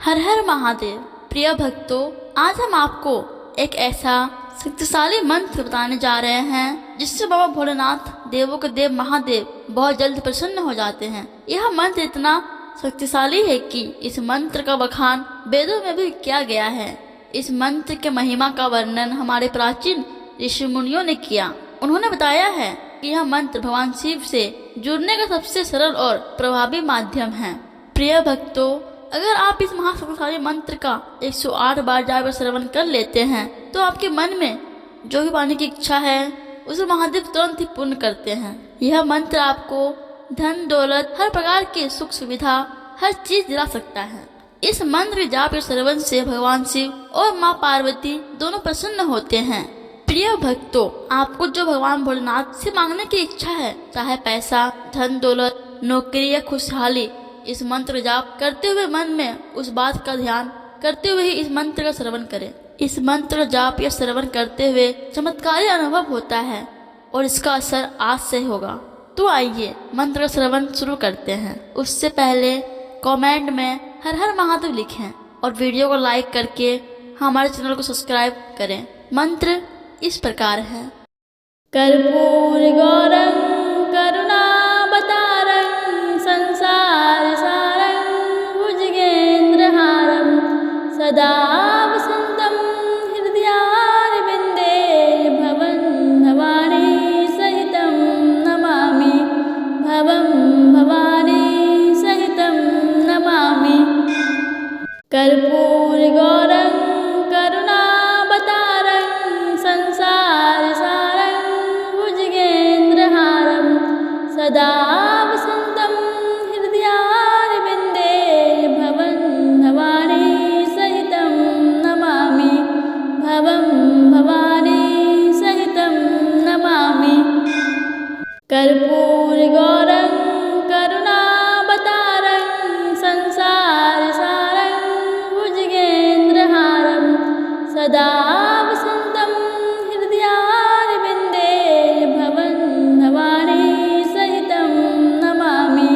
हर हर महादेव। प्रिय भक्तों, आज हम आपको एक ऐसा शक्तिशाली मंत्र बताने जा रहे हैं जिससे बाबा भोलेनाथ देवों के देव महादेव बहुत जल्द प्रसन्न हो जाते हैं। यह मंत्र इतना शक्तिशाली है कि इस मंत्र का बखान वेदों में भी किया गया है। इस मंत्र के महिमा का वर्णन हमारे प्राचीन ऋषि मुनियों ने किया। उन्होंने बताया है कि यह मंत्र भगवान शिव से जुड़ने का सबसे सरल और प्रभावी माध्यम है। प्रिय भक्तों, अगर आप इस महाशक्तिशाली मंत्र का 108 बार जाकर श्रवण कर लेते हैं तो आपके मन में जो भी पाने की इच्छा है उसे महादेव तुरंत ही पूर्ण करते हैं। यह मंत्र आपको धन दौलत, हर प्रकार की सुख सुविधा, हर चीज दिला सकता है। इस मंत्र के जाप के श्रवण से भगवान शिव और माँ पार्वती दोनों प्रसन्न होते हैं। प्रिय भक्तों, आपको जो भगवान भोलेनाथ से मांगने की इच्छा है, चाहे पैसा, धन दौलत, नौकरी या खुशहाली, इस मंत्र जाप करते हुए मन में उस बात का ध्यान करते हुए ही इस मंत्र का श्रवण करें। इस मंत्र जाप या श्रवण करते हुए चमत्कारी अनुभव होता है और इसका असर आज से होगा। तो आइए मंत्र श्रवण शुरू करते हैं। उससे पहले कमेंट में हर हर महादेव लिखें और वीडियो को लाइक करके हमारे चैनल को सब्सक्राइब करें। मंत्र इस प्रकार है। कर्पूर गौरं करुणावतारं संसार सारं भुजगेन्द्रहारं सदा वसन्तं हृदयारविन्दे भवं भवानी सहितं नमामि। भवं भवानी सहितं नमामि। कर्पूर गौरं करुणावतारं संसार सारं भुजगेन्द्रहारं सदा वसन्तं हृदयारविन्दे भवं भवानी सहितं नमामि। भवं भवानी सहितं नमामि। कर्पूर गौरं करुणावतारं संसार सारं भुजगेन्द्रहारं सदा वसन्तं हृदयारविन्दे भवं भवानी सहितं नमामि।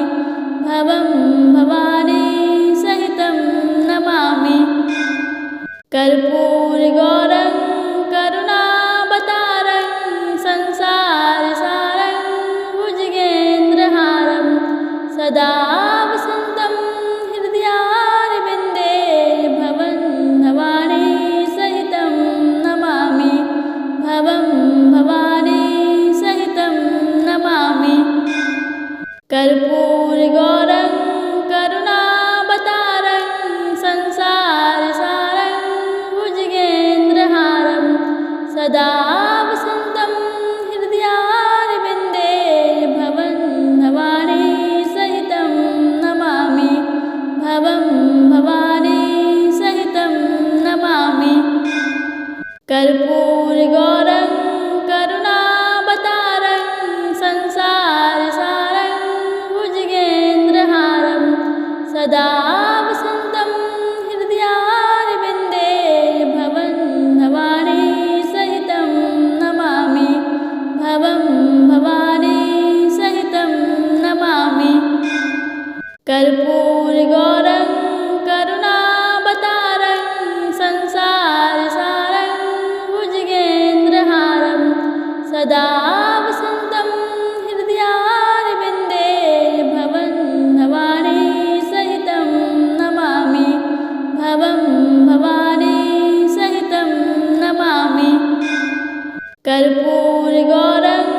भवं भवानी सहितं नमामि। कर्पूर गौरं करुणावतारं संसार सारं भुजगेन्द्रहारं सदा वसन्तं हृदयारविन्दे भवं भवानी सहितं नमामि। भवं भवानी सहितं नमामि। कर्पूर गौरं करुणावतारं संसार सारं भुजगेन्द्रहारं सदा वसन्तं हृदयारविन्दे भवं भवानी सहितं नमामि। भवं भवानी सहितं नमामि। कर्पूर गौरं करुणावतारं संसार सारं भुजगेन्द्रहारं सदा वसन्तं हृदयारविन्दे भवं भवानी सहितं नमामि। भवं भवानी सहितं नमामि। कर्पूर गौरं करुणावतारं संसार सारं भुजगेन्द्रहारं सदा वसन्तं हृदयारविन्दे भवं भवानी सहितं नमामि। भवं भवानी सहितं नमामि। कर्पूर गौरं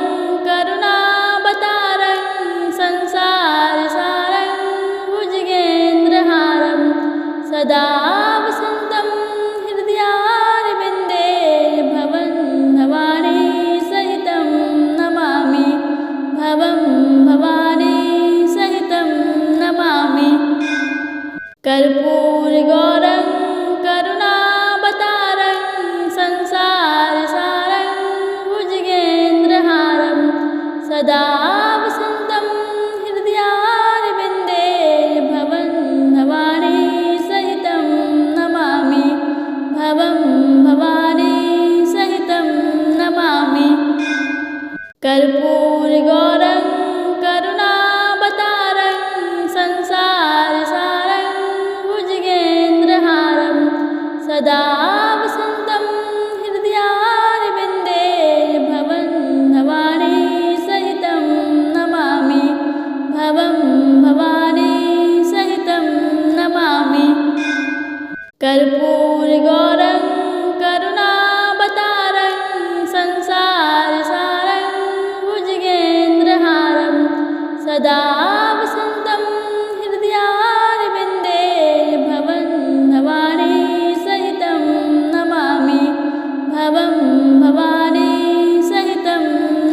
करुणावतारं संसार सारं भुजगेन्द्रहारं सदा वसन्तं हृदयारविन्दे भवं भवानी सहितं नमामि। भवं भवानी सहितं नमामि। कर्पूर गौरं करुणावतारं संसार सारं भुजगेन्द्रहारं सदा वसन्तं हृदयारविन्दे भवं भवानी सहितं नमामि। भवं भवानी सहितं नमामि। कर्पूर गौरं करुणावतारं संसार सारं भुजगेन्द्रहारं सदा वसन्तं हृदयारविन्दे भवं भवानी सहितं नमामि भवं भवानी सहितं नमामि कर्पूरगौरं करुणावतारं संसारसारं भुजगेन्द्रहारं सदा वसन्तं हृदयारविन्दे भवं भवानी सहितं नमामि भवं भवानी सहितं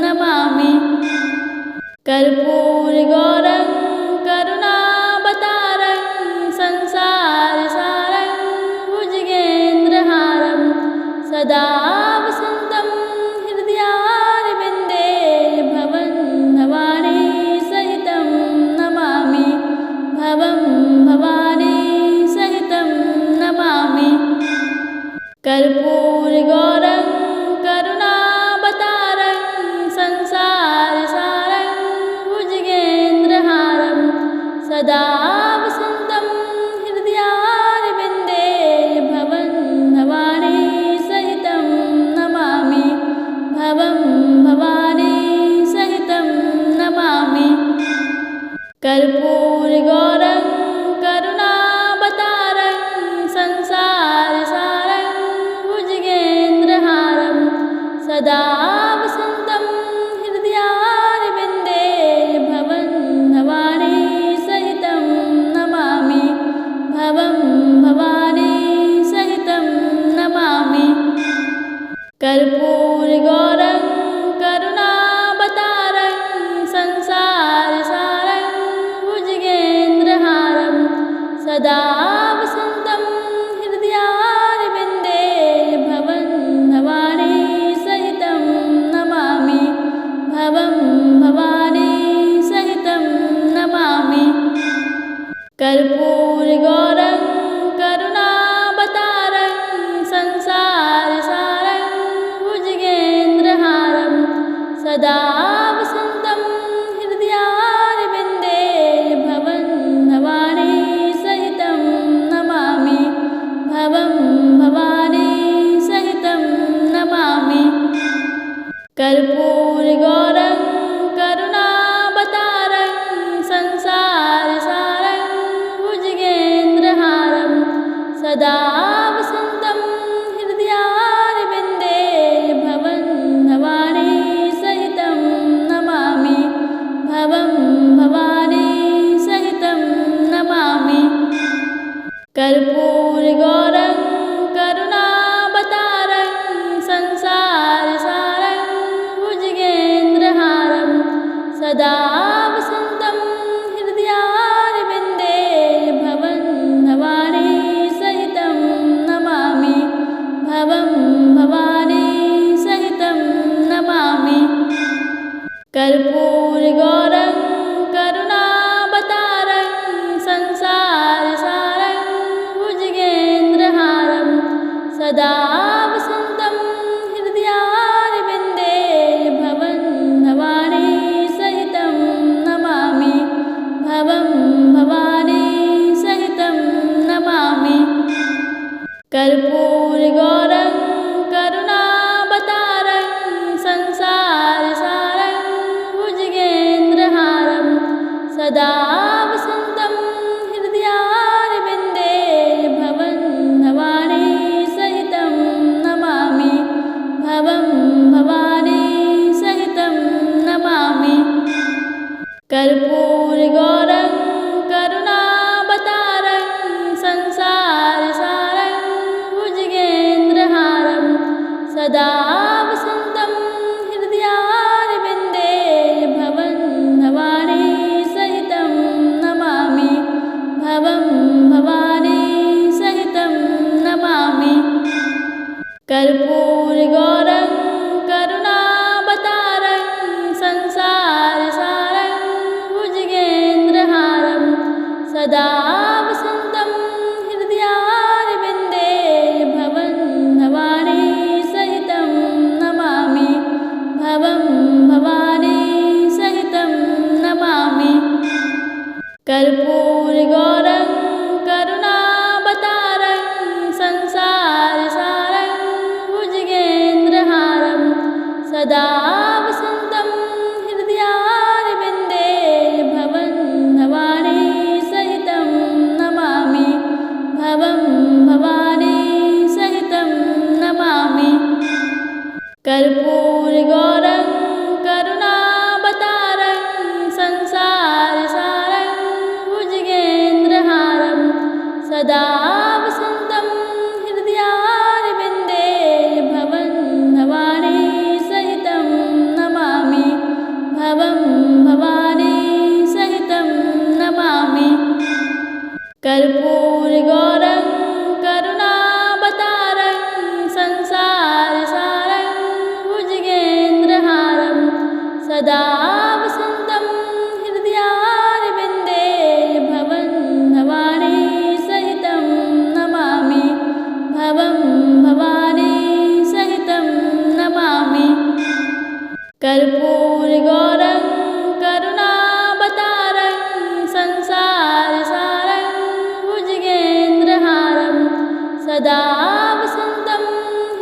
नमामि कर्पूरगौरं करुणावतारं संसारसारं भुजगेन्द्रहारं सदा वसन्तं हृदयारविन्दे भवं भवानी सहितं नमामि भवं भवानी सहितं नमामि कर्पूरगौरं करुणावतारं संसारसारं भुजगेन्द्रहारं सदा वसन्तं हृदयारविन्दे भवं भवानी सहितं नमामि भवं भवानी सहितं नमामि कर्पूरगौरं करुणावतारं संसारसारं भुजगेन्द्रहारं सदा वसन्तं हृदयारविन्दे भवं भवानी सहितं नमामि भवं भवानी सहितं नमामि कर्पूरगौरं करुणावतारं संसारसारं भुजगेन्द्रहारं सदा वसन्तं हृदयारविन्दे भवं भवानी सहितं नमामि भवं भवानी सहितं नमामि कर्पूरगौरं करुणावतारं संसारसारं भुजगेन्द्रहारं सदा वसन्तं हृदयारविन्दे भवं भवानी सहितं नमामि भवं भवानी सहितं नमामि कर्पूरगौरं करुणावतारं संसारसारं भुजगेन्द्रहारं सदा वसन्तं हृदयारविन्दे भवं भवानी सहितं नमामि भवं भवानी सहितं नमामि कर्पूरगौरं करुणावतारं संसारसारं भुजगेन्द्रहारं सदा वसन्तं हृदयारविन्दे भवं भवानी सहितं नमामि भवं भवानी सहितं नमामि कर्पूरगौरं करुणावतारं संसारसारं भुजगेन्द्रहारं सदा वसन्तं हृदयारविन्दे भवं भवानी सहितं नमामि भवं भवानी सहितं नमामि कर्पूरगौरं करुणावतारं संसारसारं भुजगेन्द्रहारं सदा वसन्तं हृदयारविन्दे भवं भवानी सहितं नमामि भवं भवानी सहितं नमामि कर्पूरगौरं करुणावतारं संसारसारं भुजगेन्द्रहारं सदा वसन्तं हृदयारविन्दे भवं भवानी सहितं नमामि भवं भवानी सहितं नमामि कर्पूरगौरं करुणावतारं संसारसारं भुजगेन्द्रहारं सदा वसन्तं हृदयारविन्दे भवं भवानी सहितं नमामि भवं भवानी सहितं नमामि कर्पूरगौरं करुणावतारं संसार सदा वसन्तं हृदयारविन्दे भवं भवानी सहितं नमामि भवं भवानी सहितं नमामि कर्पूरगौरं करुणावतारं संसारसारं भुजगेन्द्रहारं सदा वसन्तं हृदयारविन्दे भवं भवानी सहितं नमामि भवं भवानी सहितं नमामि कर्पूरगौरं करुणावतारं संसारसारं भुजगेन्द्रहारं सदा वसन्तं हृदयारविन्दे भवं भवानी सहितं नमामि भवं भवानी सहितं नमामि कर्पूरगौरं करुणावतारं संसारसारं भुजगेन्द्रहारं सदा वसन्तं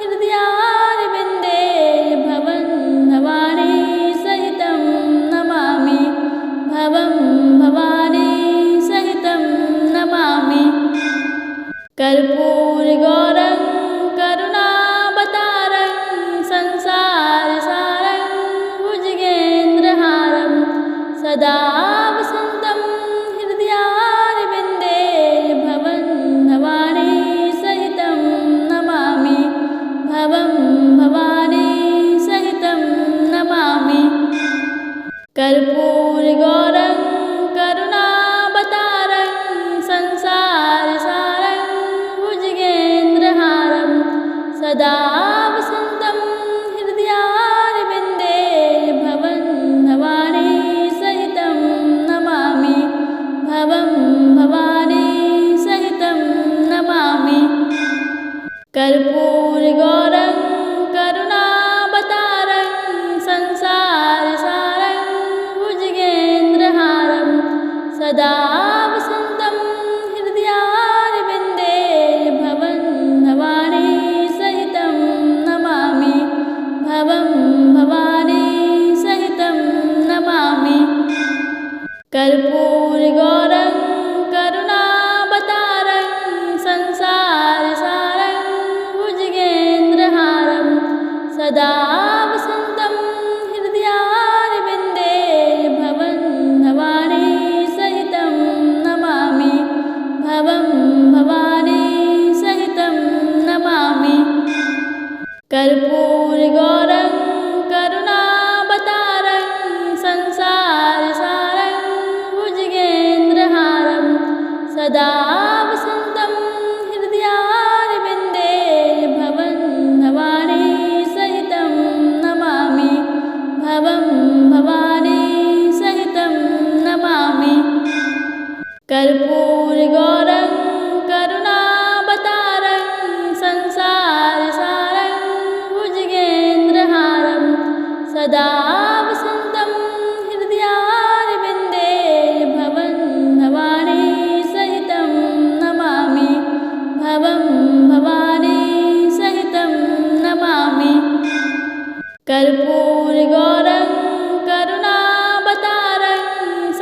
हृदयारविन्दे भवं भवानी सहितं नमामि भवं भवानी सहितं नमामि कर्पूरगौरं करुणावतारं संसारसारं भुजगेन्द्रहारं सदा वसन्तं हृदयारविन्दे भवं भवानी सहितं नमामि भवं भवानी सहितं नमामि कर्पूरगौरं करुणावतारं संसारसारं भुजगेन्द्रहारं सदा वसन्तं हृदयारविन्दे भवं भवानी सहितं नमामि भवं भवानी सहितं नमामि कर्पूरगौरं करुणावतारं संसारसारं भुजगेन्द्रहारं सदा वसन्तं हृदयारविन्दे भवं भवानी सहितं नमामि भवं भवानी सहितं नमामि कर्पूरगौरं करुणावतारं संसारसारं भुजगेन्द्रहारं सदा वसन्तं हृदयारविन्दे भवं भवानी सहितं नमामि भवं भवानी सहितं नमामि कर्पूरगौरं करुणावतारं संसारसारं भुजगेन्द्रहारं सदा वसन्तं हृदयारविन्दे भवं भवानी सहितं नमामि भवं भवानी सहितं नमामि कर्पूरगौरं करुणावतारं संसारसारं भुजगेन्द्रहारं सदा वसन्तं हृदयारविन्दे भवं भवानी सहितं नमामि भवं भवानी सहितं नमामि कर्पूरगौरं करुणावतारं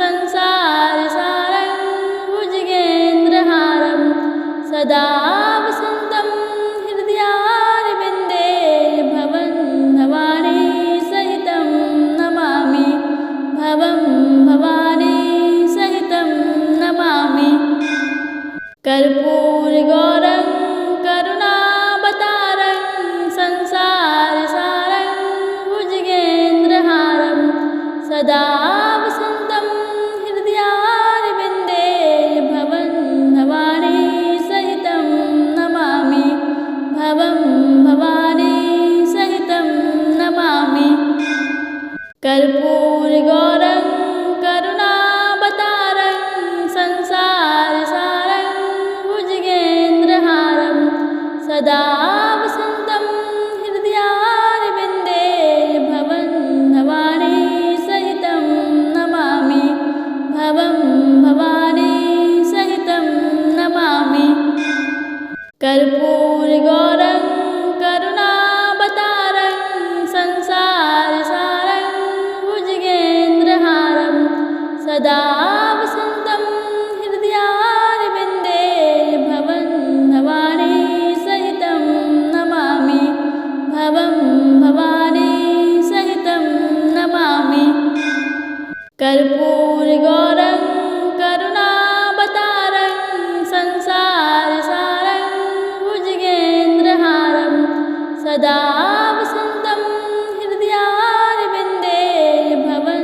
संसारसारं भुजगेन्द्रहारं सदा वसन्तं हृदयारविन्दे भवं भवानी सहितं नमामि भवं भवानी सहितं नमामि कर्पूरगौरं करुणावतारं संसारसारं भुजगेन्द्रहारं सदा वसन्तं हृदयारविन्दे भवं भवानी सहितं नमामि भवं भवानी सहितं नमामि कर्पूरगौरं करुणावतारं संसारसारं भुजगेन्द्रहारं सदा वसन्तं हृदयारविन्दे भवं भवानी सहितं नमामि भवं भवानी सहितं नमामि कर्पूरगौरं करुणावतारं संसार सदा वसन्तं हृदयारविन्दे भवं भवानी सहितं नमामि भवं भवानी सहितं नमामि कर्पूरगौरं करुणावतारं संसारसारं भुजगेन्द्रहारं सदा वसन्तं हृदयारविन्दे भवं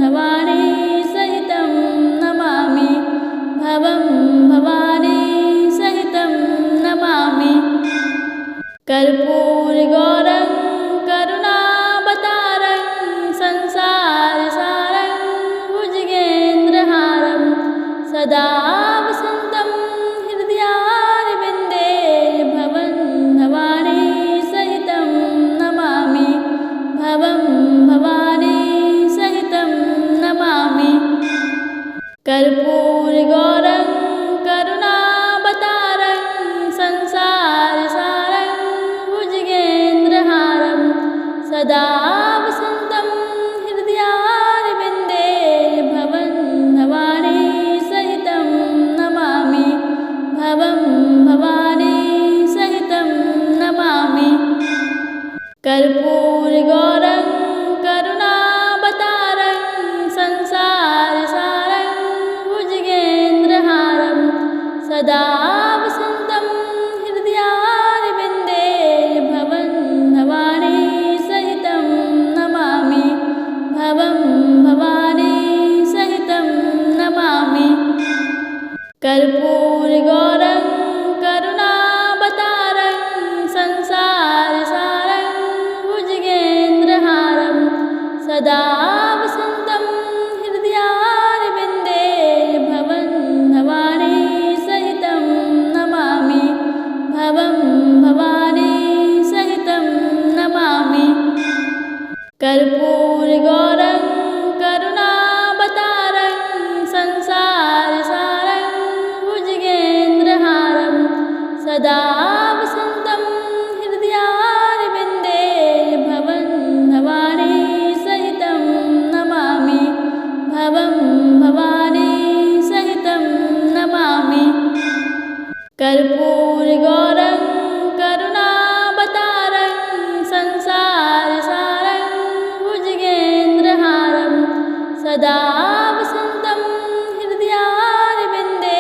भवानी सहितं नमामि भवं भवानी सहितं नमामि कर्पूरगौरं करुणावतारं संसारसारं भुजगेन्द्रहारं सदा वसन्तं हृदयारविन्दे भवं भवानी सहितं नमामि भवं भवानी सहितं नमामि कर्पूरगौरं करुणावतारं संसारसारं भुजगेन्द्रहारं सदा वसन्तं हृदयारविन्दे भवं भवानी सहितं नमामि भवं भवानी सहितं नमामि कर्पूरगौरं करुणावतारं संसारसारं भुजगेन्द्रहारं सदा वसन्तं हृदयारविन्दे भवं भवानी सहितं नमामि भवं भवानी सहितं नमामि कर्पूरगौरं करुणावतारं संसारसारं भुजगेन्द्रहारं सदा वसन्तं हृदयारविन्दे भवं भवानी सहितं नमामि भवं भवानी सहितं नमामि कर्पूरगौरं करुणावतारं संसारसारं भुजगेन्द्रहारं सदा वसन्तं हृदयारविन्दे भवं भवानी सहितं नमामि भवं भवानी सहितं नमामि कर्पूरगौरं करुणावतारं संसारसारं भुजगेन्द्रहारं सदा वसन्तं हृदयारविन्दे भवं भवानी सहितं नमामि भवं भवानी सहितं नमामि कर्पूरगौरं करुणावतारं संसारसारं भुजगेन्द्रहारं सदा वसन्तं हृदयारविन्दे भवं भवानी सहितं नमामि भवं भवानी सहितं नमामि कर्पूरगौरं भुजगेन्द्रहारं सदा वसन्तं हृदयारविन्दे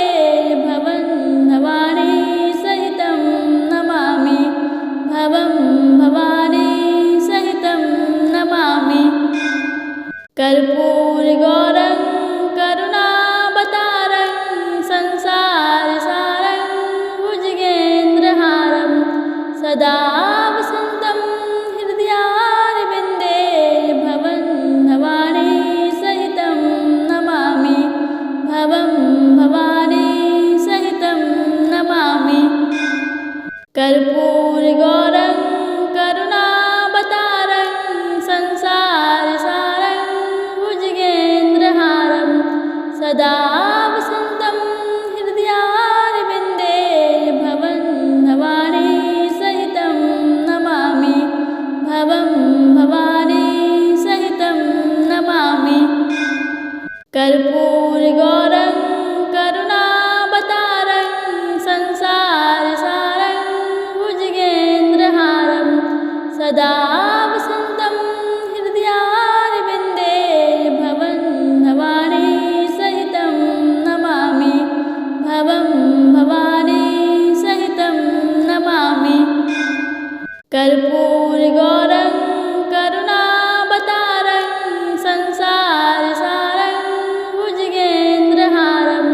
भवं भवानी सहितं नमामि भवं भवानी सहितं नमामि कर्पूरगौरं करुणावतारं संसारसारं भुजगेन्द्रहारं सदा वसन्तं हृदयारविन्दे भवं भवानी सहितं नमामि भवं भवानी सहितं नमामि कर्पूरगौरं करुणावतारं संसारसारं भुजगेन्द्रहारं सदा वसन्तं हृदयारविन्दे भवं भवानी सहितं नमामि भवं भवानी सहितं नमामि कर्पूरगौरं करुणावतारं संसारसारं भुजगेन्द्रहारं सदा वसन्तं हृदयारविन्दे भवं भवानी सहितं नमामि भवं भवानी सहितं नमामि कर्पूरगौरं करुणावतारं संसारसारं भुजगेन्द्रहारं सदा वसन्तं हृदयारविन्दे भवं भवानी सहितं नमामि भवं भवानी सहितं नमामि कर्पूरगौरं करुणावतारं संसारसारं भुजगेन्द्रहारं सदा वसन्तं हृदयारविन्दे भवं भवानी सहितं नमामि भवं भवानी सहितं नमामि कर्पूरगौरं करुणावतारं संसारसारं भुजगेन्द्रहारं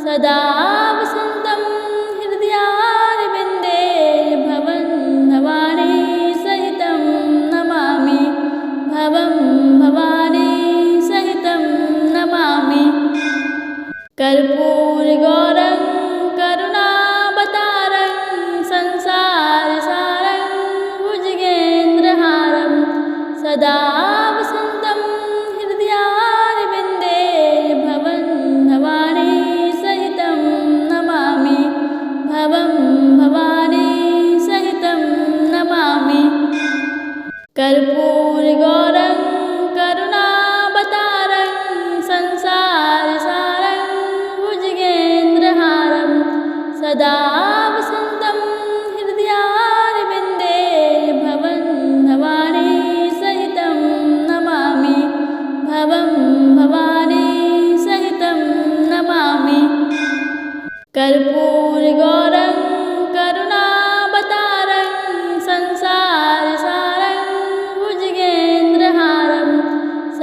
सदा वसन्तं हृदयारविन्दे भवं भवानी सहितं नमामि भवं भवानी सहितं नमामि कर्पूरगौरं संसारसारं भुजगेन्द्रहारं सदा वसन्तं हृदयारविन्दे भवं भवानी सहितं नमामि भवं भवानी सहितं नमामि कर्पूरगौरं करुणावतारं संसार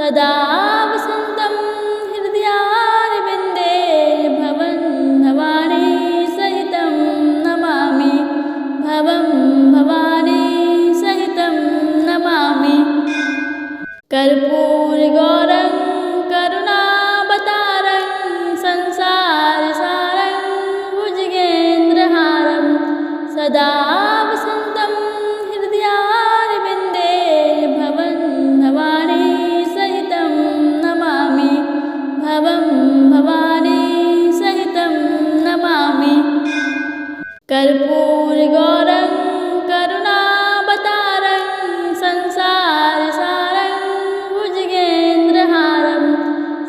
सदा वसन्तं हृदयारविन्दे भवं भवानी सहितं नमामि भवं भवानी सहितं नमामि कर्पूरगौरं करुणावतारं संसारसारं भुजगेन्द्रहारं सदा वसन्तं हृदयारविन्दे भवं भवानी सहितं नमामि भवं भवानी सहितं नमामि कर्पूरगौरं करुणावतारं संसारसारं भुजगेन्द्रहारं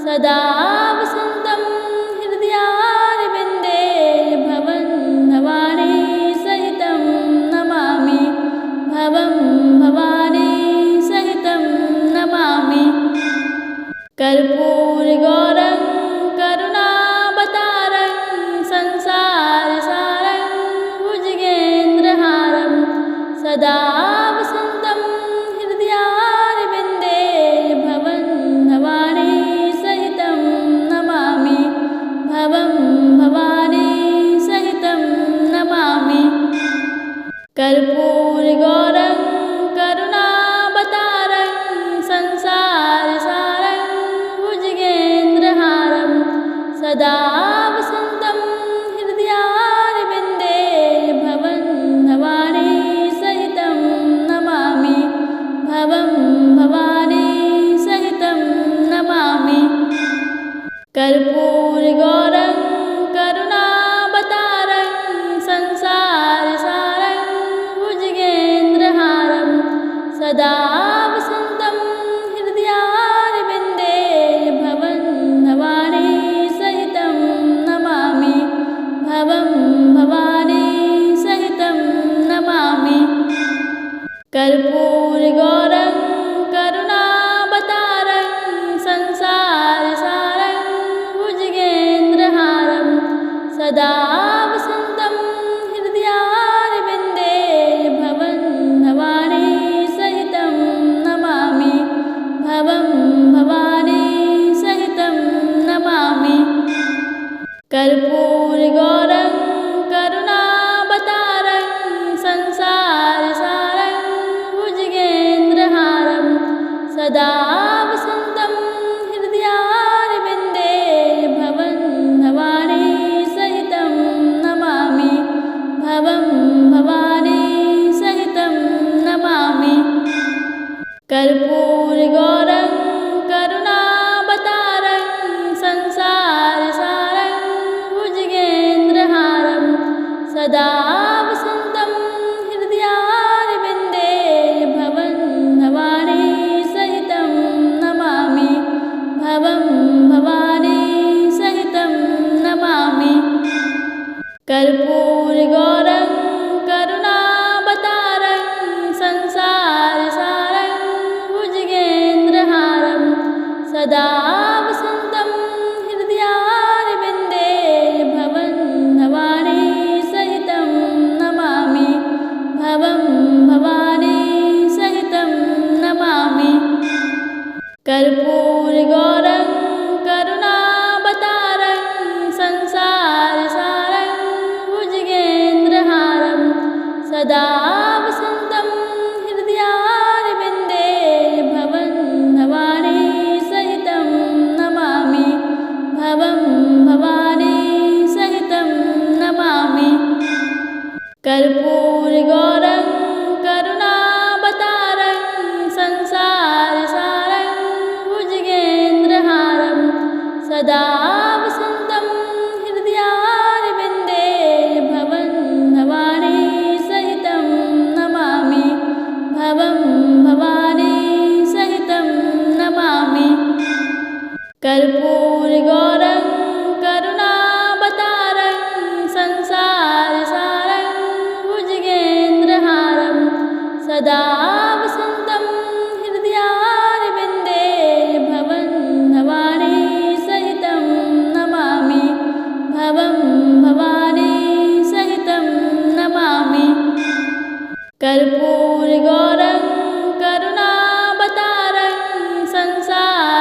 सदा वसन्तं हृदयारविन्दे भवं भवानी सहितं नमामि भवं भवानी सहितं नमामि कर्पूरगौरं करुणावतारं संसारसारं भुजगेन्द्रहारं सदा वसन्तं हृदयारविन्दे भवं भवानी सहितं नमामि भवं भवानी सहितं नमामि कर्पूरगौरं करुणावतारं संसारसारं भुजगेन्द्रहारं सदा वसन्तं हृदयारविन्दे भवं भवानी सहितं नमामि भवं भवानी सहितं नमामि कर्पूरगौरं करुणावतारं संसारसारं भुजगेन्द्रहारं सदा वसन्तं हृदयारविन्दे भवं भवानी सहितं नमामि भवं भवानी सहितं नमामि कर्पूरगौरं करुणावतारं संसारसारं भुजगेन्द्रहारं सदा वसन्तं हृदयारविन्दे भवं भवानी सहितं नमामि भवं भवानी सहितं नमामि कर्पूरगौरं करुणावतारं संसारसारं भुजगेन्द्रहारं सदा वसन्तं हृदयारविन्दे भवं भवानी सहितं नमामि भवं भवानी सहितं नमामि कर्पूरगौरं करुणावतारं संसारसारं भुजगेन्द्रहारं सदा वसन्तं हृदयारविन्दे भवं भवानी सहितं नमामि भवं भवानी सहितं नमामि कर्पूरगौरं करुणावतारं संसारसारं भुजगेन्द्रहारं सदा वसन्तं हृदयारविन्दे भवं भवानी सहितं नमामि भवं भवानी सहितं नमामि कर्पूरगौरं करुणावतारं संसारसारं भुजगेन्द्रहारं सदा वसन्तं हृदयारविन्दे भवं भवानी सहितं नमामि भवं भवानी सहितं नमामि कर्पूरगौरं करुणावतारं संसारसारं भुजगेन्द्रहारं सदा वसन्तं हृदयारविन्दे भवं भवानी सहितं नमामि भवं भवानी सहितं नमामि कर्पूरगौरं करुणावतारं संसारसारं भुजगेन्द्रहारं सदा वसन्तं हृदयारविन्दे भवं भवानी सहितं नमामि भवं भवानी सहितं नमामि कर्पूरगौरं करुणावतारं संसार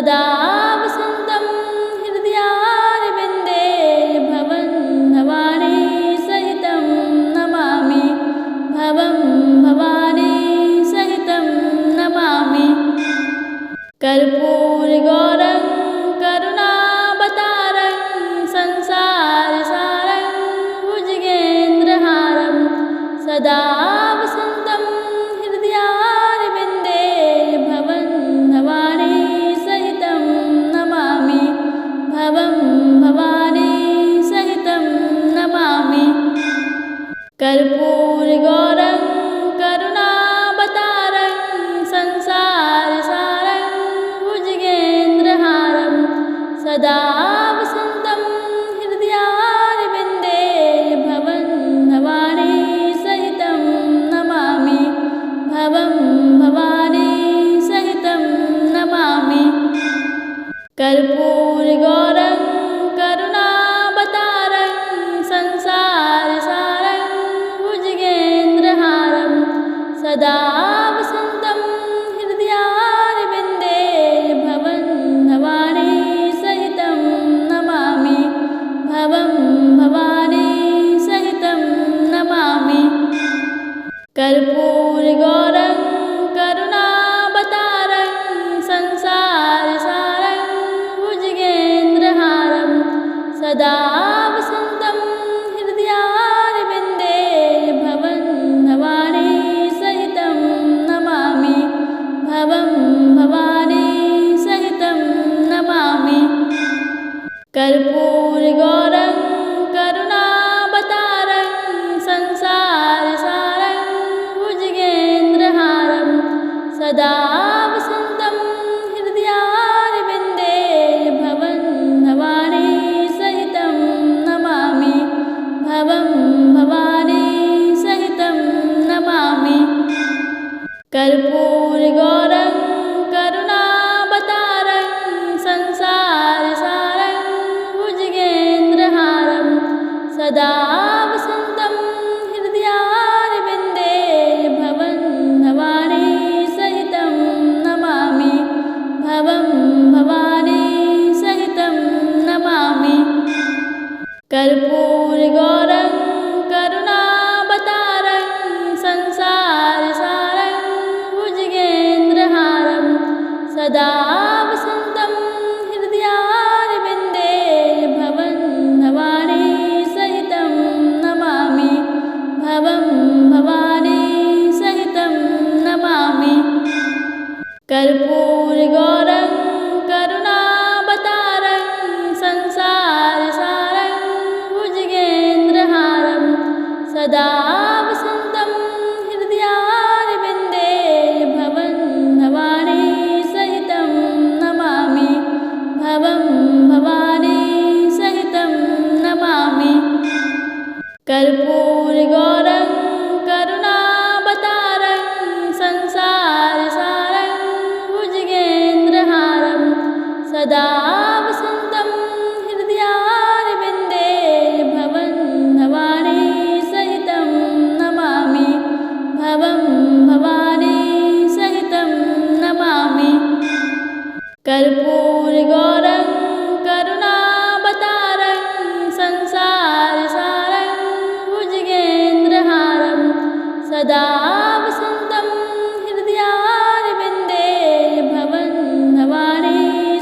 सदा वसन्तं हृदयारविन्दे भवं भवानी सहितं नमामि भवं भवानी सहितं नमामि कर्पूरगौरं करुणावतारं संसारसारं भुजगेन्द्रहारं सदा वसन्तं हृदयारविन्दे भवं भवानी सहितं नमामि भवं भवानी सहितं नमामि कर्पूरगौरं करुणावतारं संसारसारं भुजगेन्द्रहारं सदा वसन्तं हृदयारविन्दे भवं भवानी सहितं नमामि भवं भवानी सहितं नमामि कर्पूरगौरं करुणावतारं संसारसारं भुजगेन्द्रहारं सदा वसन्तं हृदयारविन्दे भवं भवानी सहितं नमामि भवं भवानी सहितं नमामि कर्पूरगौरं करुणावतारं संसारसारं भुजगेन्द्रहारं सदा वसन्तं हृदयारविन्दे भवं भवानी सहितं नमामि भवं भवानी सहितं नमामि कर्पूरगौरं करुणावतारं संसारसारं भुजगेन्द्रहारं सदा वसन्तं हृदयारविन्दे भवं भवानी सहितं नमामि भवं भवानी सहितं नमामि कर्पूरगौरं करुणावतारं संसारसारं भुजगेन्द्रहारं सदा वसन्तं हृदयारविन्दे भवं भवानी सहितं नमामि भवं भवानी सहितं नमामि कर्पूरगौरं करुणावतारं संसारसारं भुजगेन्द्रहारं सदा वसन्तं हृदयारविन्दे भवं भवानी सहितं नमामि भवं भवानी सहितं नमामि कर्पूरगौरं करुणावतारं संसारसारं भुजगेन्द्रहारं सदा वसन्तं हृदयारविन्दे भवं भवानी सहितं नमामि भवं भवानी सहितं नमामि कर्पूरगौरं भुजगेन्द्रहारं सदा वसन्तं हृदयारविन्दे भवं भवानी सहितं नमामि भवं भवानी सहितं नमामि कर्पूरगौरं करुणावतारं संसारसारं भुजगेन्द्रहारं सदा वसन्तं हृदयारविन्दे भवं भवानी सहितं नमामि भवं भवानी सहितं नमामि कर्पूरगौरं करुणावतारं संसारसारं भुजगेन्द्रहारं सदा वसन्तं हृदयारविन्दे भवं भवानी सहितं नमामि भवं भवानी सहितं नमामि कर्पूरगौरं करुणावतारं संसारसारं भुजगेन्द्रहारं सदा वसन्तं हृदयारविन्दे भवं भवानी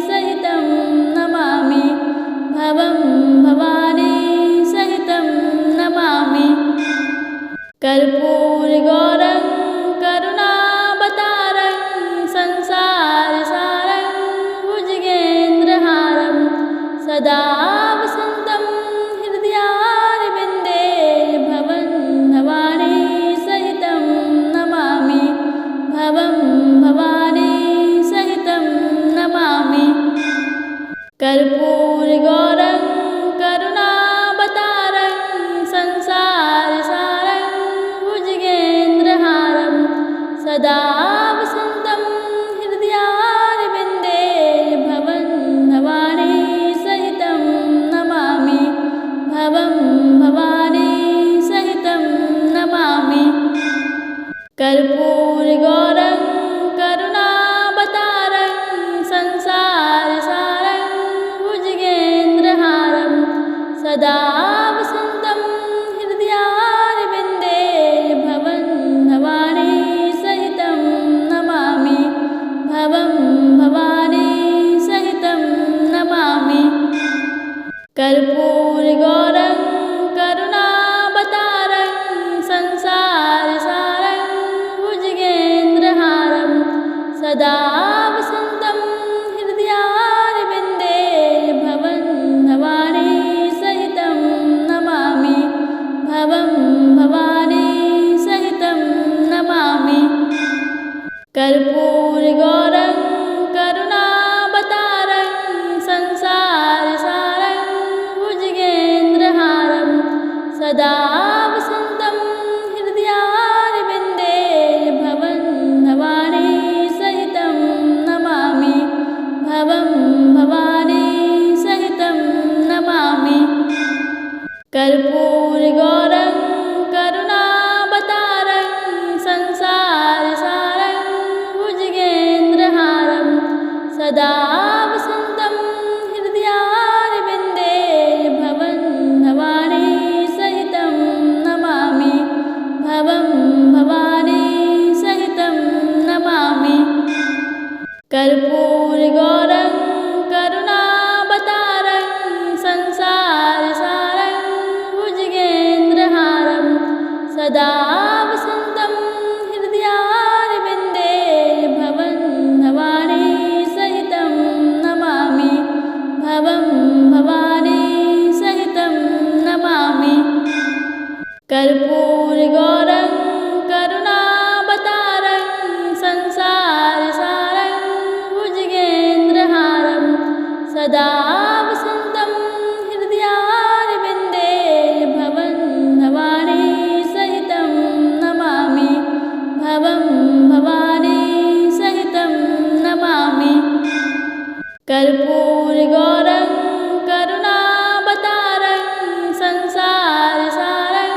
सहितं नमामि भवं भवानी सहितं नमामि कर्पूरगौरं करुणावतारं संसारसारं भुजगेन्द्रहारं सदा वसन्तं हृदयारविन्दे भवं भवानी सहितं नमामि भवं भवानी सहितं नमामि कर्पूरगौरं करुणावतारं संसारसारं भुजगेन्द्रहारं सदा वसन्तं हृदयारविन्दे भवं भवानी सहितं नमामि भवं भवानी सहितं नमामि कर्पूरगौरं करुणावतारं संसार सदा वसन्तं हृदयारविन्दे भवं भवानी सहितं नमामि भवं भवानी सहितं नमामि कर्पूरगौरं करुणावतारं संसारसारं भुजगेन्द्रहारं सदा वसन्तं हृदयारविन्दे भवं भवानी सहितं नमामि भवं भवानी सहितं नमामि कर्पूरगौरं करुणावतारं संसारसारं भुजगेन्द्रहारं सदा वसन्तं हृदयारविन्दे भवं भवानी सहितं नमामि भवं भवानी सहितं नमामि कर्पूरगौरं करुणावतारं संसारसारं भुजगेन्द्रहारं सदा वसन्तं हृदयारविन्दे भवं भवानी सहितं नमामि भवं भवानी सहितं नमामि कर्पूरगौरं करुणावतारं संसारसारं भुजगेन्द्रहारं सदा वसन्तं हृदयारविन्दे भवं भवानी सहितं नमामि भवं भवानी सहितं नमामि कर्पूरगौरं करुणावतारं संसारसारं भुजगेन्द्रहारं सदा वसन्तं हृदयारविन्दे भवं भवानी सहितं नमामि भवं भवानी सहितं नमामि कर्पूरगौरं करुणावतारं संसारसारं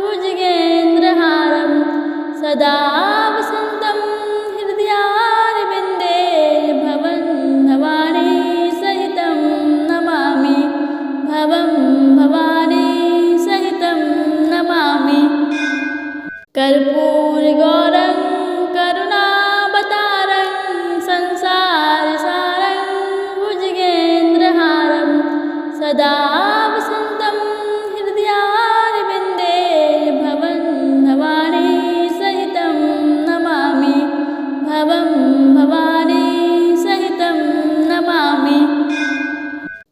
भुजगेन्द्रहारं सदा वसन्तं हृदयारविन्दे भवं भवानी सहितं नमामि भवं भवानी सहितं नमामि कर्पूरगौरं करुणावतारं संसारसारं भुजगेन्द्रहारं सदा वसन्तं हृदयारविन्दे भवं भवानी सहितं नमामि भवं भवानी सहितं नमामि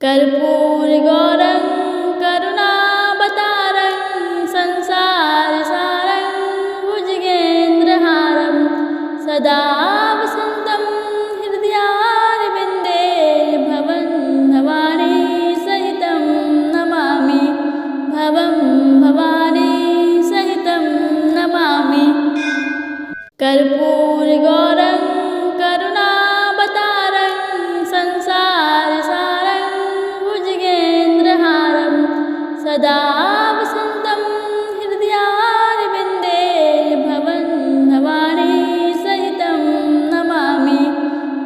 कर्पूरगौरं करुणावतारं संसारसारं भुजगेन्द्रहारं सदा वसन्तं हृदयारविन्दे भवं भवानी सहितं नमामि भवं भवानी सहितं नमामि कर्पूरगौरं करुणावतारं संसारसारं भुजगेन्द्रहारं सदा वसन्तं हृदयारविन्दे भवं भवानी सहितं नमामि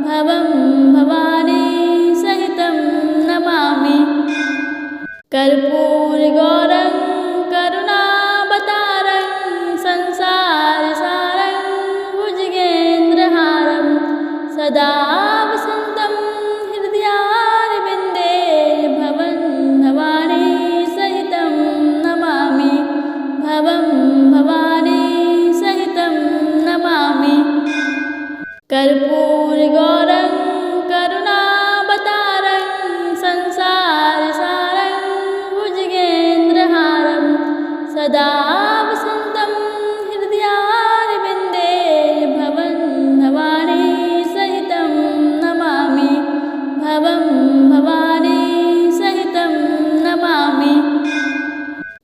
भवं भवानी सहितं नमामि कर्पूरगौरं करुणावतारं संसारसारं भुजगेन्द्रहारं सदा वसन्तं हृदयारविन्दे भवं भवानी सहितं नमामि भवं भवानी सहितं नमामि कर्पूरगौरं करुणावतारं संसारसारं भुजगेन्द्रहारं सदा वसन्तं हृदयारविन्दे भवं भवानी सहितं नमामि भवं भवानी सहितं नमामि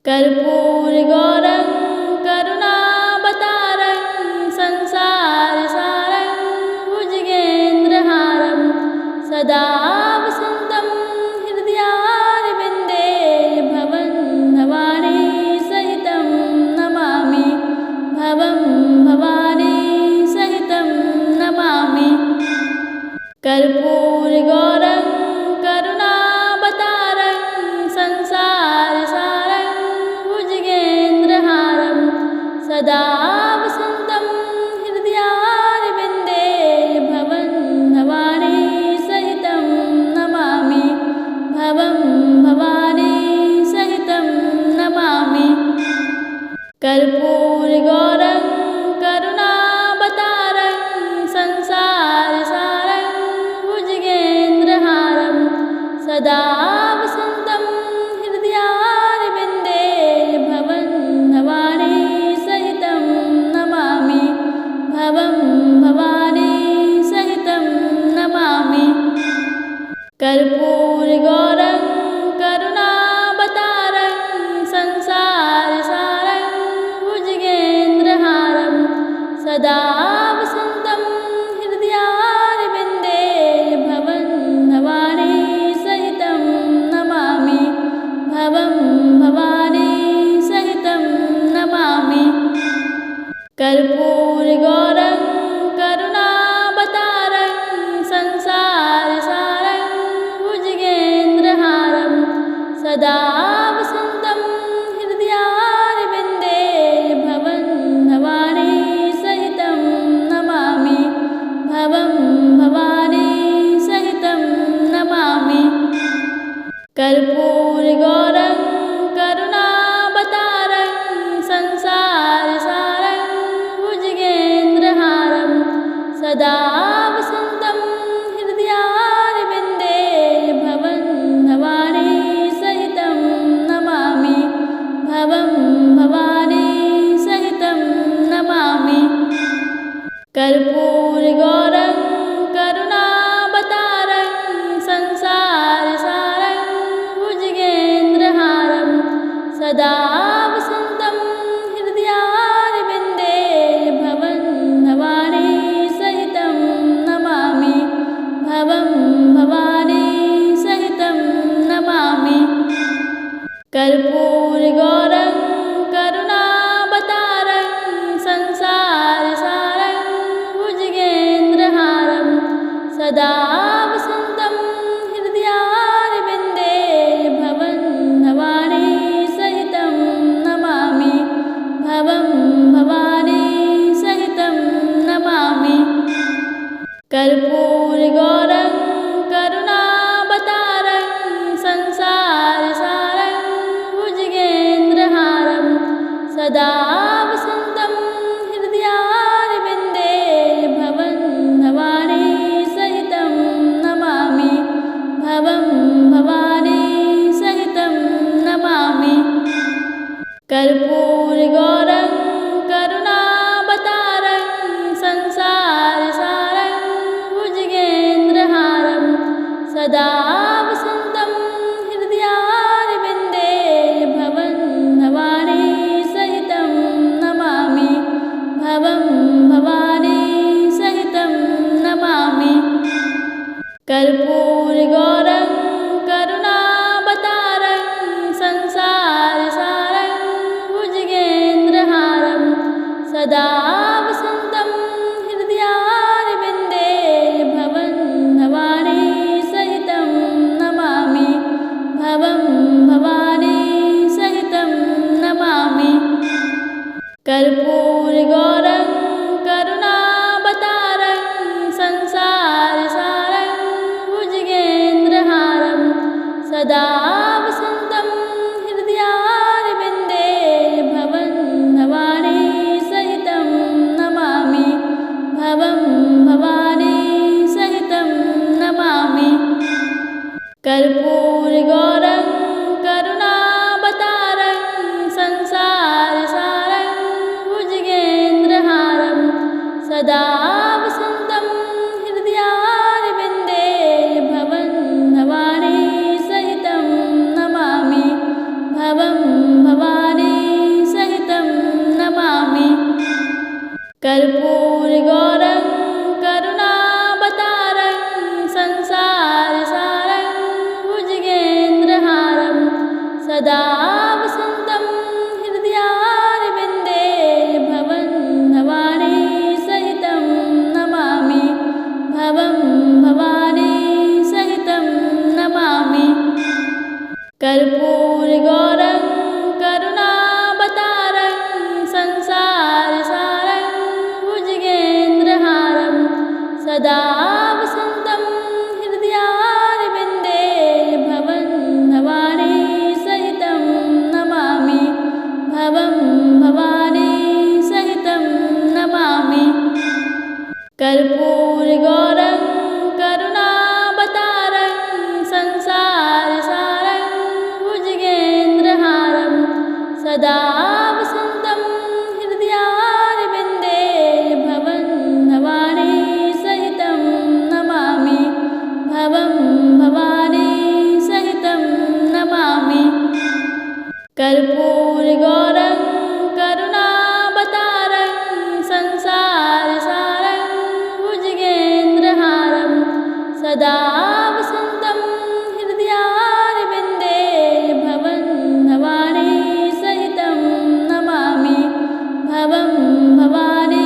कर्पूरगौरं करुणावतारं संसारसारं भुजगेन्द्रहारं सदा वसन्तं हृदयारविन्दे भवं भवानी सहितं नमामि भवं भवानी सहितं नमामि कर्पूरगौरं करुणावतारं संसार सदा वसन्तं हृदयारविन्दे भवं भवानी सहितं नमामि भवं भवानी सहितं नमामि कर्पूरगौरं करुणावतारं संसारसारं भुजगेन्द्रहारं सदा वसन्तं हृदयारविन्दे भवं भवानी सहितं नमामि भवं भवानी सहितं नमामि कर्पूरगौरं करुणावतारं संसारसारं भुजगेन्द्रहारं सदा वसन्तं हृदयारविन्दे भवं भवानी सहितं नमामि भवं भवानी सहितं नमामि कर्पूरगौरं करुणावतारं संसारसारं भुजगेन्द्रहारं सदा वसन्तं हृदयारविन्दे भवं भवानी सहितं नमामि भवं भवानी सहितं नमामि कर्पूरगौरं करुणावतारं संसारसारं भुजगेन्द्रहारं सदा वसन्तं हृदयारविन्दे भवं भवानी सहितं नमामि भवं भवानी सहितं नमामि कर्पूरगौरं करुणावतारं संसारसारं भुजगेन्द्रहारं सदा वसन्तं हृदयारविन्दे भवं भवानी सहितं नमामि भवं भवानी सहितं नमामि कर्पूरगौरं करुणावतारं संसारसारं भुजगेन्द्रहारं सदा वसन्तं हृदयारविन्दे भवं भवानी सहितं नमामि भवं भवानी सहितं नमामि कर्पूरगौरं करुणावतारं संसारसारं भुजगेन्द्रहारं सदा वसन्तं हृदयारविन्दे भवं भवानी सहितं नमामि भवं भवानी सहितं नमामि कर्पूरगौरं करुणावतारं संसारसारं भुजगेन्द्रहारं सदा वसन्तं हृदयारविन्दे भवं भवानी सहितं नमामि भवं भवानी सहितं नमामि कर्पूरगौरं करुणावतारं संसारसारं भुजगेन्द्रहारं सदा वसन्तं हृदयारविन्दे भवं भवानी सहितं नमामि भवं भवानी सहितं नमामि कर्पूरगौरं करुणावतारं संसारसारं भुजगेन्द्रहारं सदा वसन्तं हृदयारविन्दे भवं भवानी सहितं नमामि भवं भवानी सहितं नमामि कर्पूरगौरं करुणावतारं संसारसारं भुजगेन्द्रहारं सदा वसन्तं हृदयारविन्दे भवं भवानी सहितं नमामि भवं भवानी सहितं नमामि कर्पूरगौरं करुणावतारं संसारसारं भुजगेन्द्रहारं सदा वसन्तं हृदयारविन्दे भवं भवानी सहितं नमामि भवं भवानी सहितं नमामि कर्पूरगौरं करुणावतारं संसार सदा वसन्तं हृदयारविन्दे भवं भवानी सहितं नमामि भवं भवानी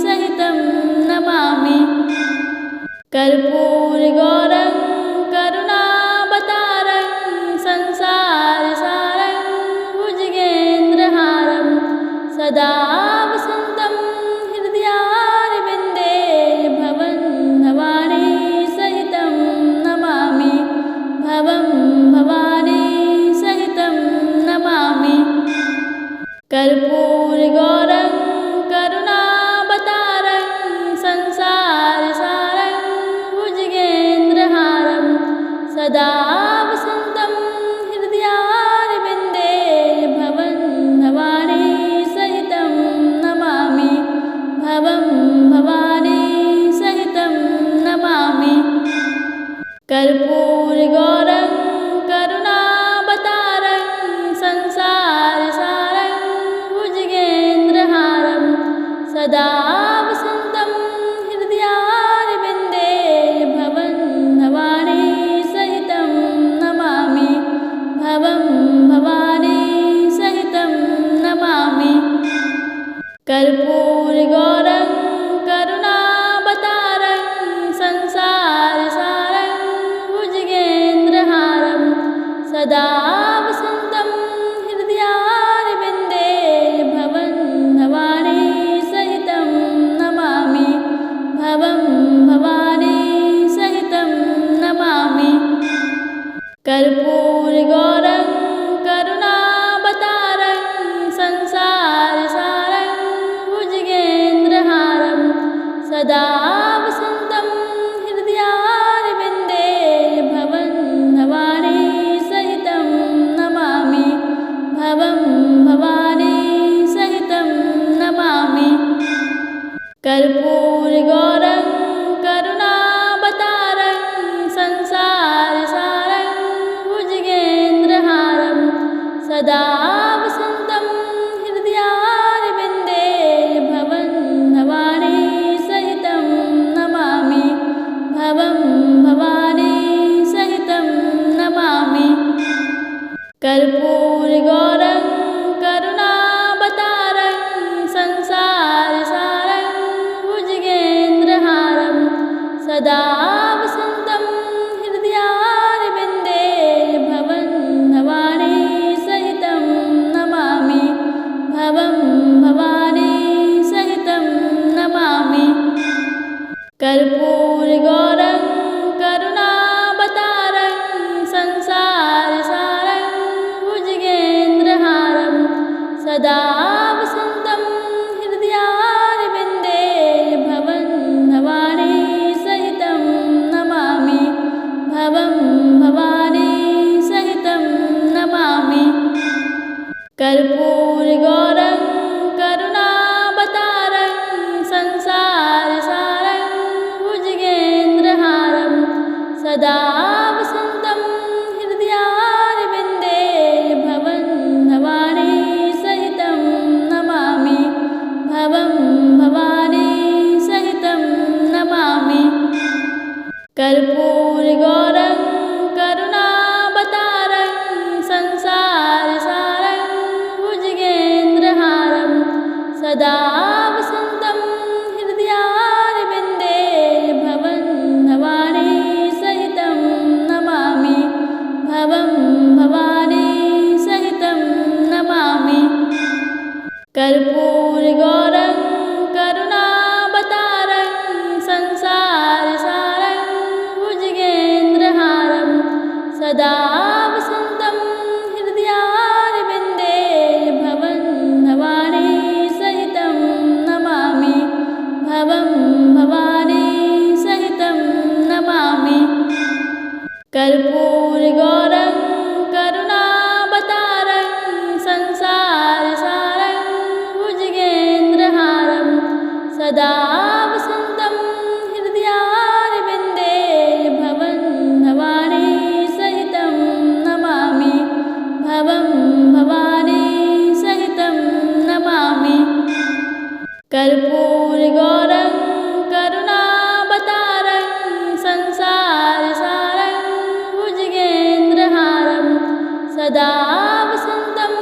सहितं नमामि कर्पूरगौरं करुणावतारं संसारसारं भुजगेन्द्रहारं सदा वसन्तं हृदयारविन्दे भवं भवानी सहितं नमामि भवं भवानी सहितं नमामि कर्पूरगौरं करुणावतारं संसारसारं भुजगेन्द्रहारं सदा वसन्तं हृदयारविन्दे भवं भवानी सहितं नमामि भवं भवानी सहितं नमामि कर्पूरगौरं करुणावतारं संसारसारं भुजगेन्द्रहारं सदा वसन्तं हृदयारविन्दे भवं भवानी सहितं नमामि भवं भवानी सहितं नमामि कर्पूरगौरं करुणावतारं संसारसारं भुजगेन्द्रहारं सदा वसन्तं हृदयारविन्दे भवं भवानी सहितं नमामि भवं भवानी सहितं नमामि कर्पूरगौरं करुणावतारं संसारसारं भुजगेन्द्रहारं सदा वसन्तं हृदयारविन्दे भवं भवानी सहितं नमामि भवं भवानी सहितं नमामि कर्पूरगौरं करुणावतारं संसारसारं भुजगेन्द्रहारं सदा वसन्तं हृदयारविन्दे भवं भवानी सहितं नमामि भवं भवानी सहितं नमामि कर्पूरगौरं करुणावतारं संसारसारं भुजगेन्द्रहारं सदा वसन्तं हृदयारविन्दे भवं भवानी सहितं नमामि भवं भवानी सहितं नमामि कर्पूरगौरं करुणावतारं संसारसारं भुजगेन्द्रहारं सदा वसन्तं हृदयारविन्दे भवं भवानी सहितं नमामि भवं भवानी सहितं नमामि कर्पूरगौरं करुणावतारं संसारसारं भुजगेन्द्रहारं सदा वसन्तं हृदयारविन्दे भवं भवानी सहितं नमामि भवं भवानी सहितं नमामि कर्पूरगौरं करुणावतारं संसारसारं भुजगेन्द्रहारं सदा वसन्तं हृदयारविन्दे भवं भवानी सहितं नमामि भवं भवानी सहितं नमामि कर्पूरगौरं करुणावतारं संसारसारं भुजगेन्द्रहारं सदा वसन्तं हृदयारविन्दे भवं भवानी सहितं नमामि भवं भवानी सहितं नमामि कर्पूरगौरं करुणावतारं संसारसारं भुजगेन्द्रहारं सदा वसन्तं हृदयारविन्दे भवं भवानी सहितं नमामि भवं भवानी सहितं नमामि कर्पूरगौरं करुणावतारं संसार सदा वसन्तं